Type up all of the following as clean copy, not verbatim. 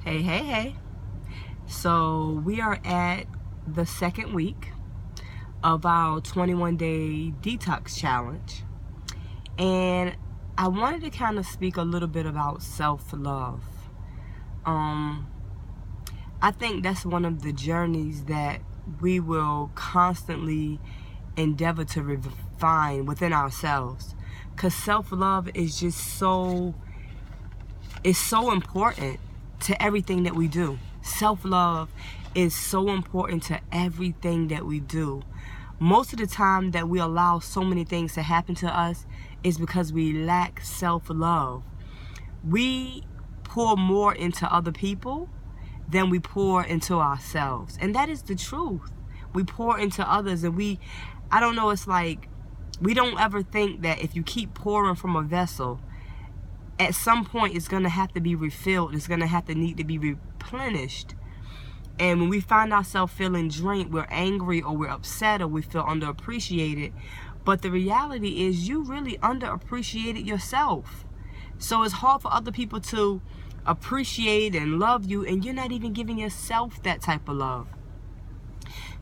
Hey. So we are at the second week of our 21-day detox challenge. And I wanted to kind of speak a little bit about self-love. I think that's one of the journeys that we will constantly endeavor to refine within ourselves. Because self-love is just so important to everything that we do. Self-love is so important to everything that we do. Most of the time that we allow so many things to happen to us is because we lack self-love. We pour more into other people than we pour into ourselves. And that is the truth. We pour into others and I don't know, it's like we don't ever think that if you keep pouring from a vessel, at some point it's going to have to be refilled. It's going to need to be replenished. And when we find ourselves feeling drained, we're angry or we're upset or we feel underappreciated. But the reality is you really underappreciated yourself. So it's hard for other people to appreciate and love you, and you're not even giving yourself that type of love.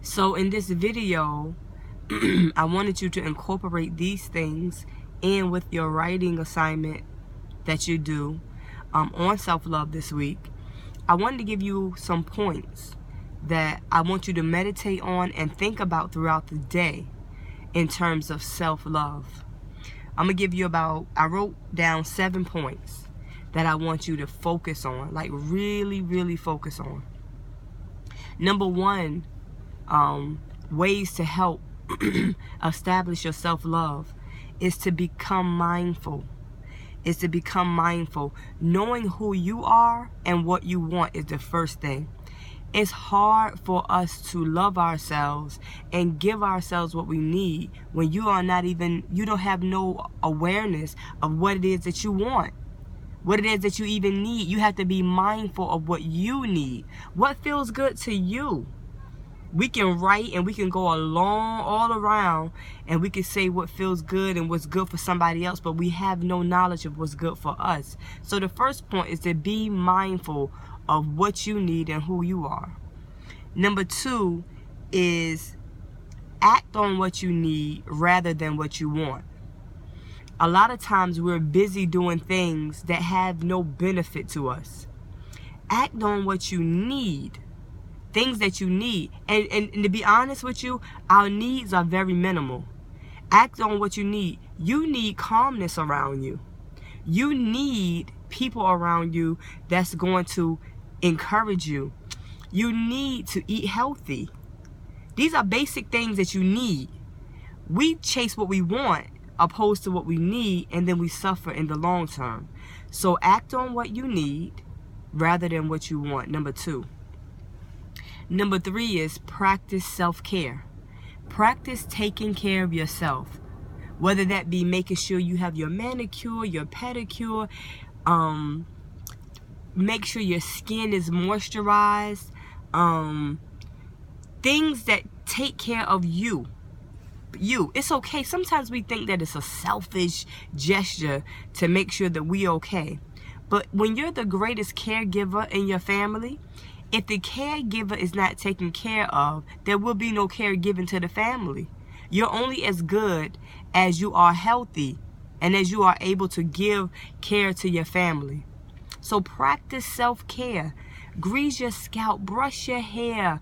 So in this video, I wanted you to incorporate these things in with your writing assignment that you do on self-love this week. I wanted to give you some points that I want you to meditate on and think about throughout the day in terms of self-love. I'm going to give you I wrote down 7 points that I want you to focus on, like really focus on. Number 1, ways to help establish your self-love is to become mindful. Knowing who you are and what you want is the first thing. It's hard for us to love ourselves and give ourselves what we need when you don't have no awareness of what it is that you want, what it is that you even need. You have to be mindful of what you need, what feels good to you. We can write and we can go all around and we can say what feels good and what's good for somebody else, but we have no knowledge of what's good for us. So the first point is to be mindful of what you need and who you are. Number 2 is act on what you need rather than what you want. A lot of times we're busy doing things that have no benefit to us. Act on what you need. Things that you need. And to be honest with you, our needs are very minimal. Act on what you need. You need calmness around you. You need people around you that's going to encourage you. You need to eat healthy. These are basic things that you need. We chase what we want opposed to what we need, and then we suffer in the long term. So act on what you need rather than what you want. Number 2. Number 3 is practice self-care. Practice taking care of yourself. Whether that be making sure you have your manicure, your pedicure, make sure your skin is moisturized, things that take care of you. It's okay. Sometimes we think that it's a selfish gesture to make sure that we okay. But when you're the greatest caregiver in your family, if the caregiver is not taken care of, there will be no care given to the family. You're only as good as you are healthy and as you are able to give care to your family. So practice self-care. Grease your scalp, brush your hair,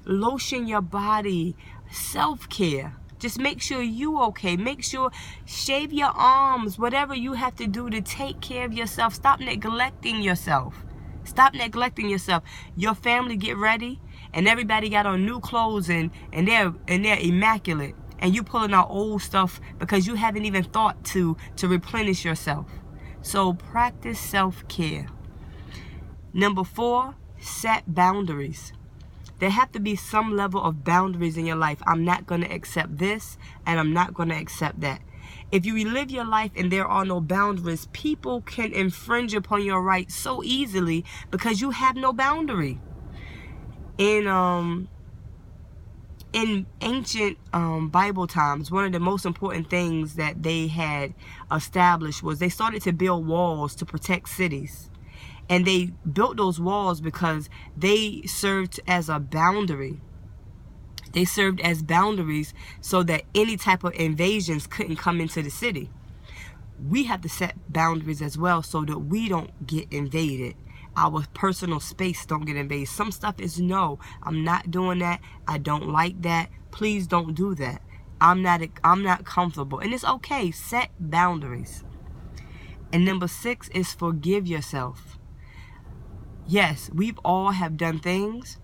lotion your body. Self-care. Just make sure you okay. Make sure, shave your arms, whatever you have to do to take care of yourself. Stop neglecting yourself. Your family get ready and everybody got on new clothes and they're immaculate, and you pulling out old stuff because you haven't even thought to replenish yourself. So practice self-care. Number 4, set boundaries. There have to be some level of boundaries in your life. I'm not going to accept this and I'm not going to accept that. If you live your life and there are no boundaries, people can infringe upon your rights so easily because you have no boundary. In ancient Bible times, one of the most important things that they had established was they started to build walls to protect cities. And they built those walls because they served as a boundary. They served as boundaries so that any type of invasions couldn't come into the city. We have to set boundaries as well so that we don't get invaded. Our personal space don't get invaded. Some stuff is no, I'm not doing that. I don't like that. Please don't do that. I'm not comfortable. And it's okay. Set boundaries. And number 6 is forgive yourself. Yes, we've all have done things,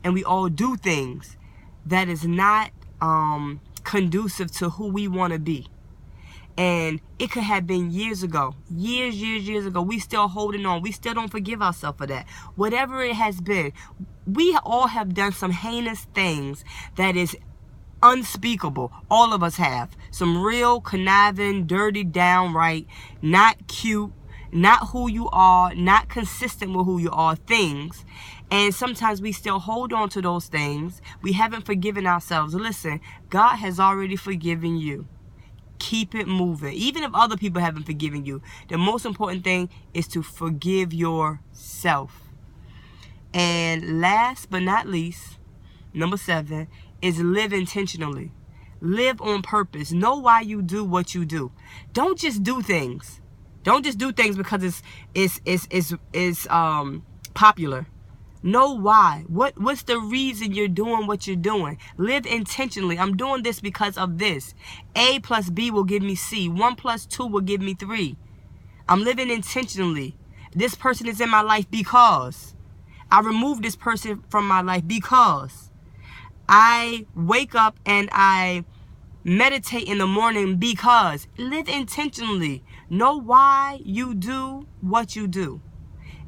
and we all do things that is not conducive to who we want to be. And it could have been years ago. Years ago. We still holding on. We still don't forgive ourselves for that. Whatever it has been. We all have done some heinous things that is unspeakable. All of us have. Some real conniving, dirty, downright, not cute, not who you are, not consistent with who you are things. And sometimes we still hold on to those things. We haven't forgiven ourselves. Listen, God has already forgiven you. Keep it moving. Even if other people haven't forgiven you, the most important thing is to forgive yourself. And last but not least, number 7 is live intentionally. Live on purpose. Know why you do what you do. Don't just do things. Don't just do things because it's popular. Know why. What's the reason you're doing what you're doing? Live intentionally. I'm doing this because of this. A plus B will give me C. 1 plus 2 will give me 3. I'm living intentionally. This person is in my life because I removed this person from my life because I wake up and I meditate in the morning because. Live intentionally. Know why you do what you do.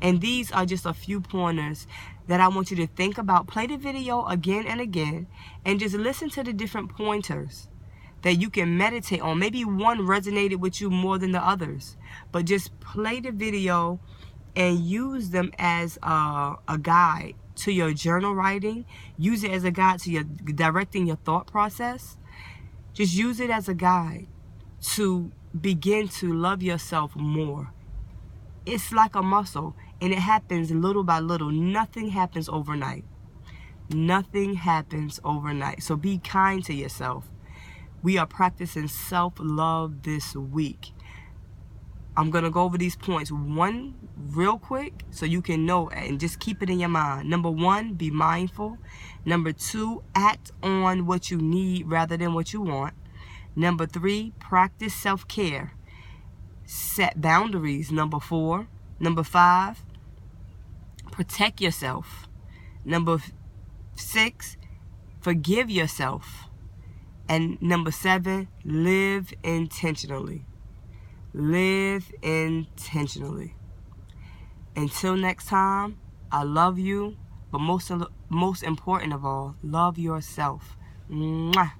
And these are just a few pointers that I want you to think about. Play the video again and again and just listen to the different pointers that you can meditate on. Maybe one resonated with you more than the others. But just play the video and use them as a guide to your journal writing. Use it as a guide to your directing your thought process. Just use it as a guide to begin to love yourself more. It's like a muscle, and it happens little by little. Nothing happens overnight. Nothing happens overnight. So be kind to yourself. We are practicing self-love this week. I'm going to go over these points one real quick so you can know and just keep it in your mind. Number 1, be mindful. Number 2, act on what you need rather than what you want. Number 3, practice self-care. Set boundaries. Number 4. Number 5, protect yourself. Number 6, forgive yourself. And number 7, live intentionally. Live intentionally. Until next time, I love you, but most important of all, love yourself. Mwah.